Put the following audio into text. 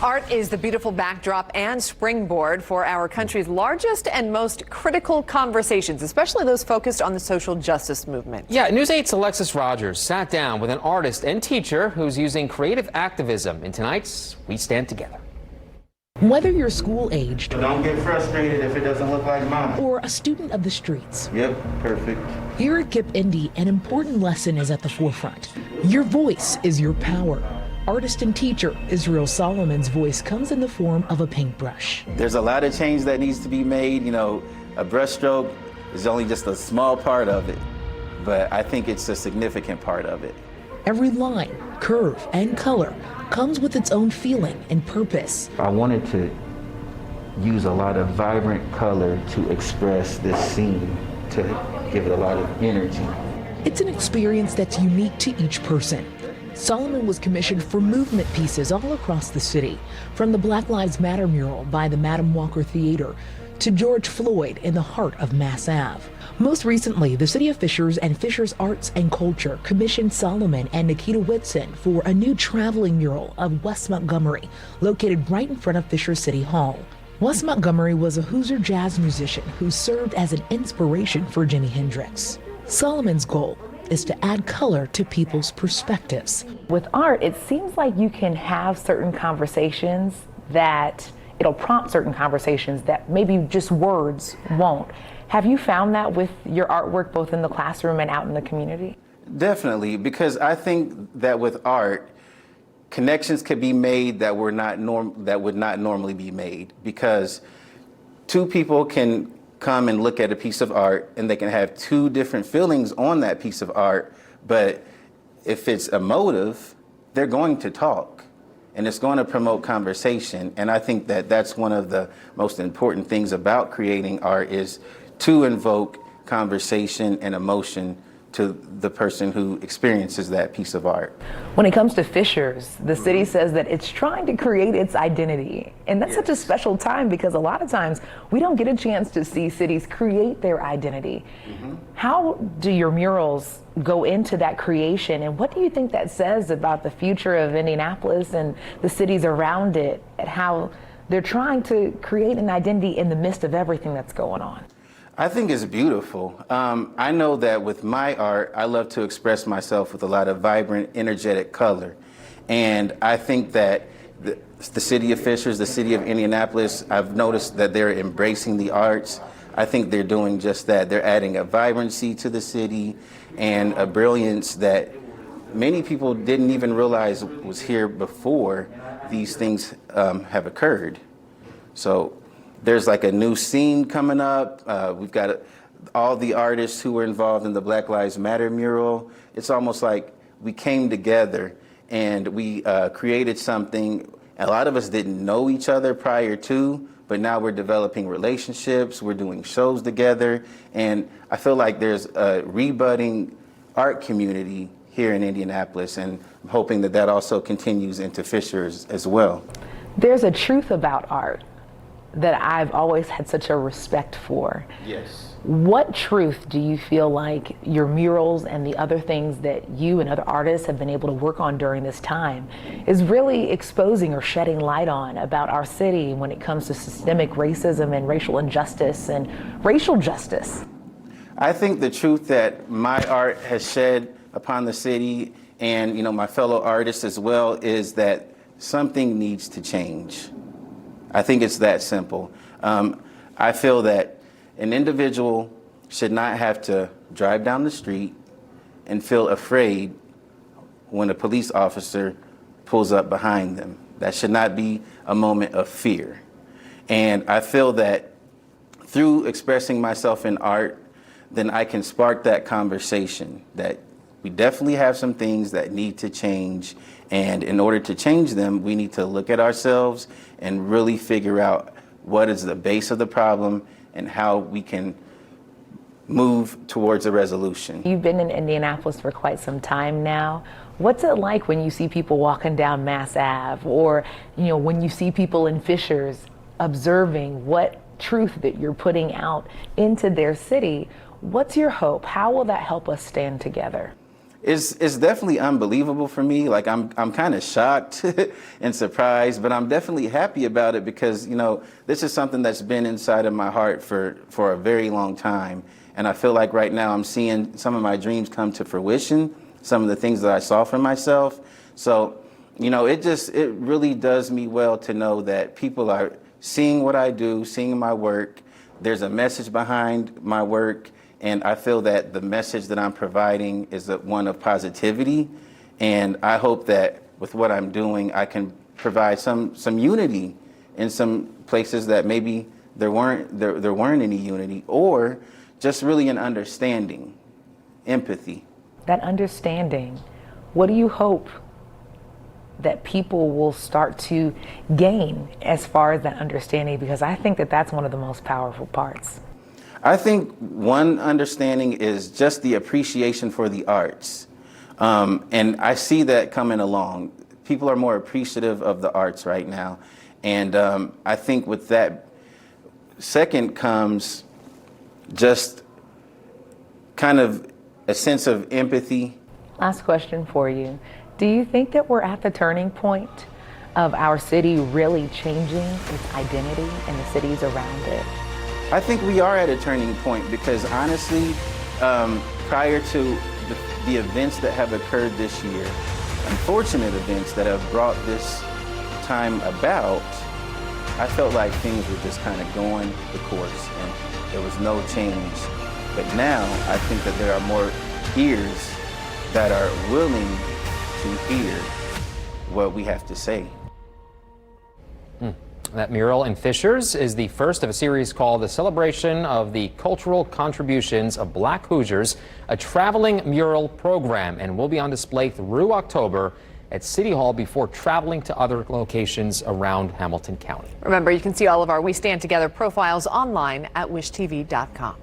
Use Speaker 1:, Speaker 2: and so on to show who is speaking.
Speaker 1: Art is the beautiful backdrop and springboard for our country's largest and most critical conversations, especially those focused on the social justice movement.
Speaker 2: Yeah, News 8's Alexis Rogers sat down with an artist and teacher who's using creative activism in tonight's We Stand Together.
Speaker 3: Whether you're school-aged,
Speaker 4: Don't get frustrated if it doesn't look like mine.
Speaker 3: or a student of the streets,
Speaker 4: Yep, perfect.
Speaker 3: here at KIPP Indy, an important lesson is at the forefront. Your voice is your power. Artist and teacher Israel Solomon's voice comes in the form of a paintbrush.
Speaker 4: There's a lot of change that needs to be made. You know, a brushstroke is only just a small part of it, but I think it's a significant part of it.
Speaker 3: Every line, curve, and color comes with its own feeling and purpose.
Speaker 5: I wanted to use a lot of vibrant color to express this scene, to give it a lot of energy.
Speaker 3: It's an experience that's unique to each person. Solomon was commissioned for movement pieces all across the city, from the Black Lives Matter mural by the Madam Walker Theater to George Floyd in the heart of Mass Ave. Most recently, the City of Fishers and Fishers Arts and Culture commissioned Solomon and Nikita Whitson for a new traveling mural of Wes Montgomery, located right in front of Fishers City Hall. Wes Montgomery was a Hoosier jazz musician who served as an inspiration for Jimi Hendrix. Solomon's goal is to add color to people's perspectives.
Speaker 6: With art, it seems like you can have certain conversations that it'll prompt certain conversations that maybe just words won't. Have you found that with your artwork, both in the classroom and out in the community?
Speaker 4: Definitely, because I think that with art, connections could be made that would not normally be made, because two people can come and look at a piece of art and they can have two different feelings on that piece of art, but if it's emotive, they're going to talk and it's going to promote conversation. And I think that that's one of the most important things about creating art, is to invoke conversation and emotion to the person who experiences that piece of art.
Speaker 6: When it comes to Fishers, the city says that it's trying to create its identity. And that's such a special time, because a lot of times we don't get a chance to see cities create their identity. How do your murals go into that creation, and what do you think that says about the future of Indianapolis and the cities around it, and how they're trying to create an identity in the midst of everything that's going on?
Speaker 4: I think it's beautiful. I know that with my art, I love to express myself with a lot of vibrant, energetic color. And I think that the city of Fishers, the city of Indianapolis, I've noticed that they're embracing the arts. I think they're doing just that. They're adding a vibrancy to the city and a brilliance that many people didn't even realize was here before these things have occurred. So there's like a new scene coming up. We've got all the artists who were involved in the Black Lives Matter mural. It's almost like we came together and we created something. A lot of us didn't know each other prior to, but now we're developing relationships, we're doing shows together, and I feel like there's a rebudding art community here in Indianapolis, and I'm hoping that that also continues into Fishers as well.
Speaker 6: There's a truth about art that I've always had such a respect for.
Speaker 4: Yes.
Speaker 6: What truth do you feel like your murals and the other things that you and other artists have been able to work on during this time is really exposing or shedding light on about our city when it comes to systemic racism and racial injustice and racial justice?
Speaker 4: I think the truth that my art has shed upon the city, and my fellow artists as well, is that something needs to change. I think it's that simple. I feel that an individual should not have to drive down the street and feel afraid when a police officer pulls up behind them. That should not be a moment of fear. And I feel that through expressing myself in art, then I can spark that conversation, that we definitely have some things that need to change. And in order to change them, we need to look at ourselves and really figure out what is the base of the problem and how we can move towards a resolution.
Speaker 6: You've been in Indianapolis for quite some time now. What's it like when you see people walking down Mass Ave, or when you see people in Fishers observing what truth that you're putting out into their city? What's your hope? How will that help us stand together?
Speaker 4: It's definitely unbelievable for me. Like I'm kind of shocked and surprised, but I'm definitely happy about it because, you know, this is something that's been inside of my heart for a very long time. And I feel like right now I'm seeing some of my dreams come to fruition, some of the things that I saw for myself. So, you know, it really does me well to know that people are seeing what I do, seeing my work. There's a message behind my work. And I feel that the message that I'm providing is one of positivity. And I hope that with what I'm doing, I can provide some unity in some places that maybe there weren't any unity, or just really an understanding, empathy.
Speaker 6: That understanding, what do you hope that people will start to gain as far as that understanding? Because I think that that's one of the most powerful parts.
Speaker 4: I think one understanding is just the appreciation for the arts. And I see that coming along. People are more appreciative of the arts right now. And I think with that, second comes just kind of a sense of empathy.
Speaker 6: Last question for you. Do you think that we're at the turning point of our city really changing its identity and the cities around it?
Speaker 4: I think we are at a turning point because honestly, prior to the events that have occurred this year, unfortunate events that have brought this time about, I felt like things were just kind of going the course and there was no change. But now I think that there are more ears that are willing to hear what we have to say.
Speaker 2: That mural in Fishers is the first of a series called The Celebration of the Cultural Contributions of Black Hoosiers, a traveling mural program, and will be on display through October at City Hall before traveling to other locations around Hamilton County.
Speaker 1: Remember, you can see all of our We Stand Together profiles online at wishtv.com.